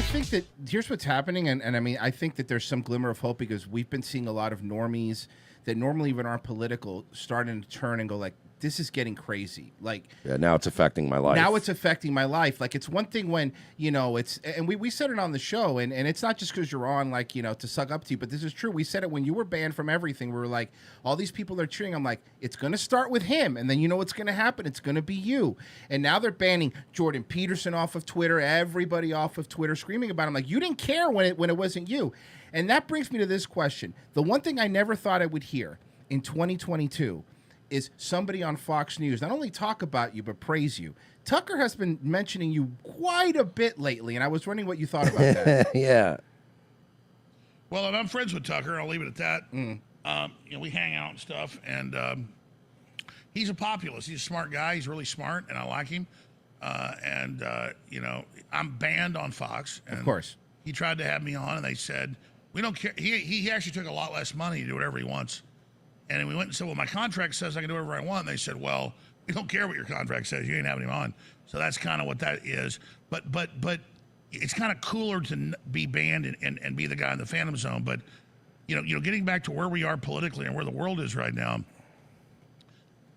think that here's what's happening, and I mean, I think that there's some glimmer of hope because we've been seeing a lot of normies that normally even aren't political starting to turn and go like, this is getting crazy. Like, yeah, now it's affecting my life. Now it's affecting my life. Like, it's one thing when, you know, it's, and we said it on the show, and it's not just because you're on, like, you know, to suck up to you, but this is true. We said it when you were banned from everything. We were like, all these people are cheering. I'm like, it's going to start with him, and then you know what's going to happen. It's going to be you. And now they're banning Jordan Peterson off of Twitter, everybody off of Twitter, screaming about him. Like, you didn't care when it wasn't you. And that brings me to this question. The one thing I never thought I would hear in 2022 is somebody on Fox News not only talk about you, but praise you. Tucker has been mentioning you quite a bit lately, and I was wondering what you thought about that. Yeah. Well, and I'm friends with Tucker. I'll leave it at that. You know, we hang out and stuff, and he's a populist. He's a smart guy. He's really smart, and I like him. You know, I'm banned on Fox. And of course. He tried to have me on, and they said, we don't care. He actually took a lot less money to do whatever he wants. And then we went and said, well, my contract says I can do whatever I want. And they said, well, we don't care what your contract says. You ain't having him on. So that's kind of what that is. But it's kind of cooler to be banned and be the guy in the Phantom Zone. But, you know, getting back to where we are politically and where the world is right now,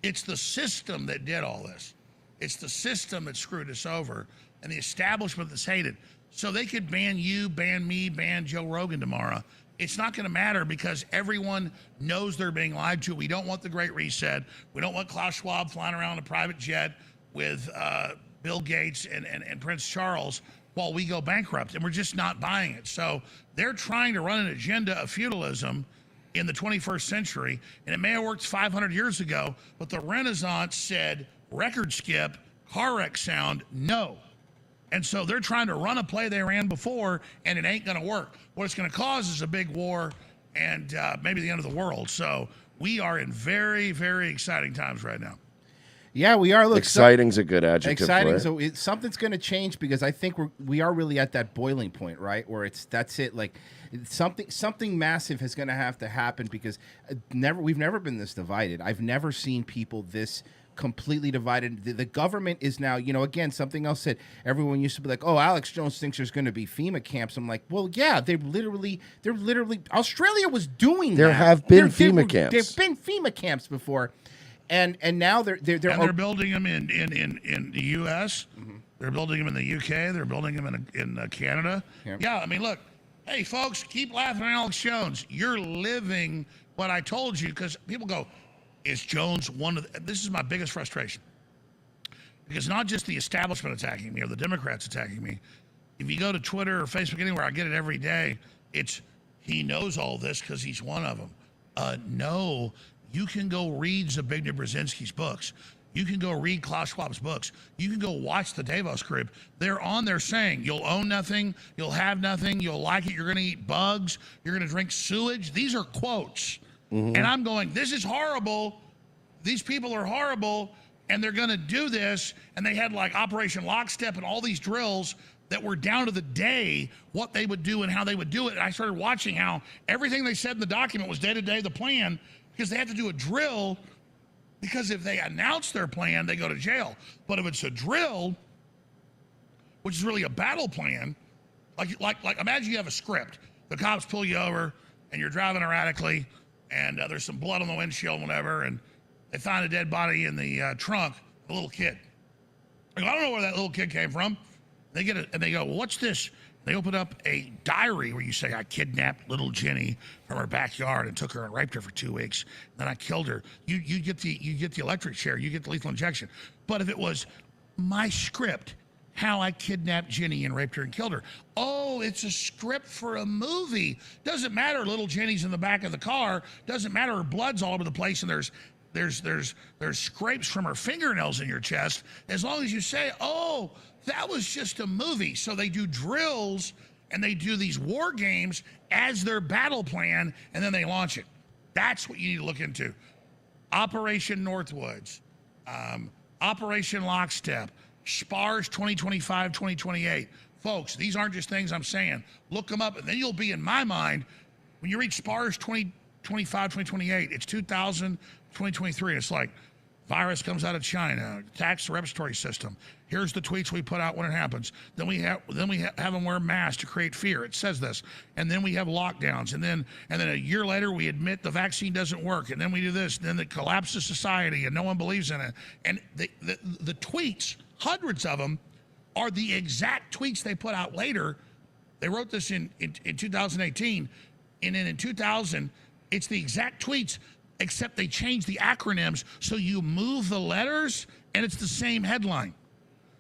it's the system that did all this. It's the system that screwed us over and the establishment that's hated. So they could ban you, ban me, ban Joe Rogan tomorrow. It's not going to matter because everyone knows they're being lied to. We don't want the Great Reset. We don't want Klaus Schwab flying around in a private jet with Bill Gates and Prince Charles while we go bankrupt. And we're just not buying it. So they're trying to run an agenda of feudalism in the 21st century. And it may have worked 500 years ago, but the Renaissance said record skip, car wreck sound, no. And so they're trying to run a play they ran before, and it ain't going to work. What it's going to cause is a big war and maybe the end of the world. So we are in very, very exciting times right now. Yeah, we are. Look, exciting's a good adjective. Exciting. So something's going to change because I think we are really at that boiling point, right? Where that's it. Like something massive is going to have to happen because we've never been this divided. I've never seen people this completely divided. The government is now, you know, again, something else said, everyone used to be like, oh, Alex Jones thinks there's going to be FEMA camps. I'm like, well, yeah, they're literally, Australia was doing that. There have been FEMA camps. There've been FEMA camps before. And now they're building them in the U.S. Mm-hmm. They're building them in the U.K. They're building them in Canada. Yep. Yeah, I mean, look, hey, folks, keep laughing at Alex Jones. You're living what I told you because people go, is Jones this is my biggest frustration. Because not just the establishment attacking me or the Democrats attacking me. If you go to Twitter or Facebook, anywhere, I get it every day. It's, he knows all this because he's one of them. No, you can go read Zbigniew Brzezinski's books. You can go read Klaus Schwab's books. You can go watch the Davos Group. They're on there saying, you'll own nothing, you'll have nothing, you'll like it, you're going to eat bugs, you're going to drink sewage. These are quotes. Mm-hmm. And I'm going, this is horrible. These people are horrible, and they're going to do this. And they had like Operation Lockstep and all these drills that were down to the day what they would do and how they would do it. And I started watching how everything they said in the document was day to day the plan because they had to do a drill because if they announce their plan, they go to jail. But if it's a drill, which is really a battle plan, like imagine you have a script. The cops pull you over, and you're driving erratically, and there's some blood on the windshield and whatever, and they find a dead body in the trunk, a little kid. I go, I don't know where that little kid came from. They get it, and they go, well, what's this? They open up a diary where you say, I kidnapped little Jenny from her backyard and took her and raped her for 2 weeks. Then I killed her. You get the electric chair. You get the lethal injection. But if it was my script, how I kidnapped Jenny and raped her and killed her. Oh, it's a script for a movie. Doesn't matter. Little Jenny's in the back of the car. Doesn't matter. Her blood's all over the place, and there's scrapes from her fingernails in your chest. As long as you say, oh, that was just a movie. So they do drills and they do these war games as their battle plan, and then they launch it. That's what you need to look into. Operation Northwoods, Operation Lockstep, SPARS 2025, 2028. Folks, these aren't just things I'm saying. Look them up, and then you'll be in my mind when you reach SPARS 2025, 2028. It's 2023. It's like, Virus comes out of China, attacks the respiratory system. Here's the tweets we put out when it happens. Then we have them wear masks to create fear. It says this, and then we have lockdowns, and then a year later we admit the vaccine doesn't work, and then we do this, and then it collapses society, and no one believes in it. And the tweets, hundreds of them, are the exact tweets they put out later. They wrote this in 2018, and then in 2000, it's the exact tweets, except they changed the acronyms, so you move the letters, and it's the same headline.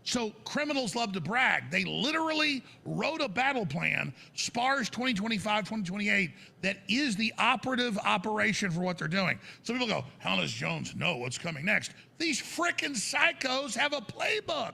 So criminals love to brag. They literally wrote a battle plan, SPARS 2025, 2028, that is the operative operation for what they're doing. So people go, how does Jones know what's coming next? These frickin' psychos have a playbook.